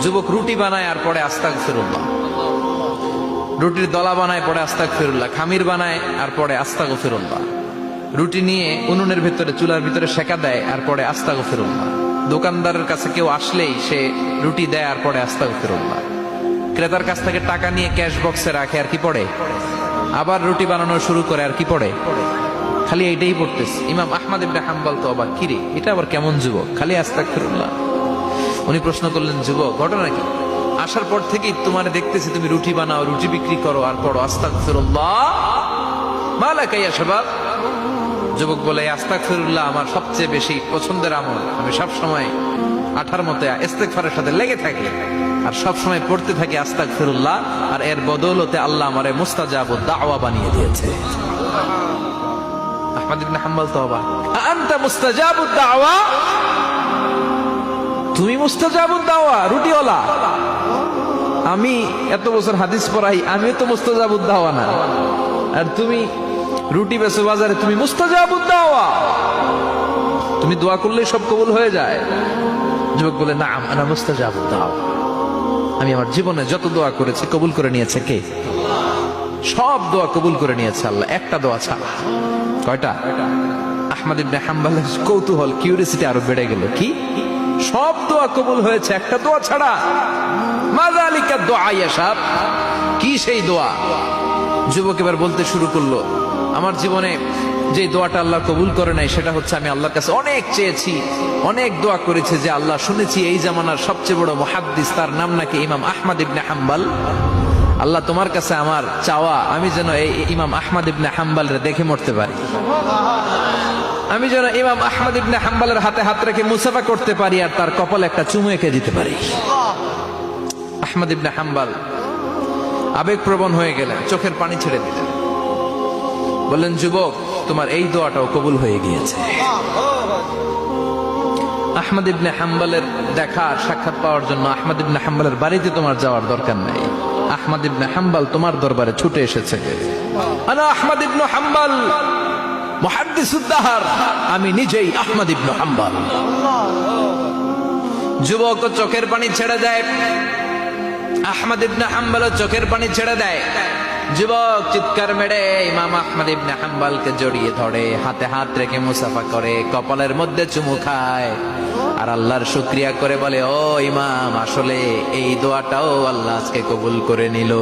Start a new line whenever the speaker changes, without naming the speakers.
যুবক রুটি বানায় আর পরে আস্তাগফিরুল্লাহ, রুটির দলা বানায় পরে আস্তাগফিরুল্লাহ, খামির বানায় আর পরে আস্তাগফিরুল্লাহ, রুটি নিয়ে উনুনের ভিতরে চুলার ভিতরে সেকা দেয় আর পরে আস্তাগফিরুল্লাহ, দোকানদারের কাছে কেউ আসলেই সে রুটি দেয় আর পরে আস্তাগফিরুল্লাহ, ক্রেতার কাছ থেকে টাকা নিয়ে ক্যাশ বক্সে রাখে আর কি পড়ে, আবার রুটি বানানো শুরু করে আর কি পড়ে, খালি এইটাই পড়তেছে। ইমাম আহমদ ইবনে হাম্বল তো অবাক, কিরে এটা আবার কেমন যুবক, খালি আস্তাগফিরুল্লাহ। উনি প্রশ্ন করলেন, যুবক ঘটনা কি? আসার পর থেকেই তোমার দেখতেছি তুমি রুটি বানাও, রুটি বিক্রি করো আর পড়ো আস্তাগফিরুল্লাহ, মালাকা ইয়া শাবাব। যুবক বলে, আস্তাগফিরুল্লাহ আমার সবচেয়ে বেশি পছন্দের আমল, আমি সব সময় আঠার মতো ইস্তেগফারের সাথে লেগে থাকি আর সব সময় পড়তে থাকি আস্তাগফিরুল্লাহ, আর এর বদৌলতে আল্লাহ আমারে মুস্তাজাবুদ দাওয়া বানিয়ে দিয়েছে। আহমদ ইবনে হাম্বল তো অবাক, আনতা মুস্তাজাবুদ দাওয়া, তুমি মুস্তাজাবুদ দাওয়া, রুটিওয়ালা। আমি এত বছর হাদিস পড়াই, আমিও তো মুস্তাজাবুদ দাওয়া না, আর তুমি রুটি বেচো বাজারে, তুমি মুস্তাজাবুদ দাওয়া, তুমি দোয়া করলেই সব কবুল হয়ে যায়। যুবক বলে, না আনা মুস্তাজাবুদ দাওয়া, আমি আমার জীবনে যত দোয়া করেছি কবুল করে নিয়েছে কে? সব দোয়া কবুল করে নিয়েছে আল্লাহ, একটা দোয়া ছাড়া। কয়টা? আহমদ ইবনে হাম্বলের কৌতূহল, কিউরিসিটি আরো বেড়ে গেল, কি সব দোয়া কবুল হয়েছে একটা দোয়া ছাড়া? মাযালিকা দোয়া ইয়া শাব, কি সেই দোয়া? যুবক এবার বলতে শুরু করলো, আমার জীবনে যে দোয়াটা আল্লাহ কবুল করে নাই সেটা হচ্ছে, আমি আল্লাহর কাছে অনেক চেয়েছি, অনেক দোয়া করেছে যে আল্লাহ, শুনেছি এই জামানার সবচেয়ে বড় মুহাদ্দিস, তার নাম নাকি ইমাম আহমদ ইবনে হাম্বল, আল্লাহ তোমার কাছে আমার চাওয়া, আমি যেন এই ইমাম আহমদ ইবনে হাম্বলরে দেখে মরতে পারি, আমি যেন ইমাম আহমদ ইবনে হাম্বলের হাতে হাত রেখে মুসাফা করতে পারি আর তার কপালে একটা চুমু এঁকে দিতে পারি। আহমদ ইবনে হাম্বল আবেগপ্রবণ হয়ে গেলেন, চোখের পানি ছেড়ে দিলেন, বললেন, যুবক তোমার এই দোয়াটাও কবুল হয়ে গিয়েছে। আহমদ ইবনে হাম্বলের দেখা সাক্ষাৎ পাওয়ার জন্য আহমদ ইবনে হাম্বলের বাড়িতে তোমার যাওয়ার দরকার নাই, আহমদ ইবনে হাম্বল তোমার দরবারে ছুটে এসেছে। আনা আহমদ ইবনে হাম্বল মুহাদ্দিসুদ দাহর, আমি নিজেই আহমদ ইবনে হাম্বল। যুবক চোখের পানি ছেড়ে দেয়, আহমদ ইবনে হাম্বল চোখের পানি ছেড়ে দেয়। যুবক চিৎকার মেরে ইমাম আহমদ ইবনে হাম্বলকে জড়িয়ে ধরে, হাতে হাত রেখে মুসাফা করে, কপালের মধ্যে চুমু খায় আর আল্লাহর শুকরিয়া করে বলে, ও ইমাম, আসলে এই দোয়াটাও আল্লাহ আজকে কবুল করে নিল।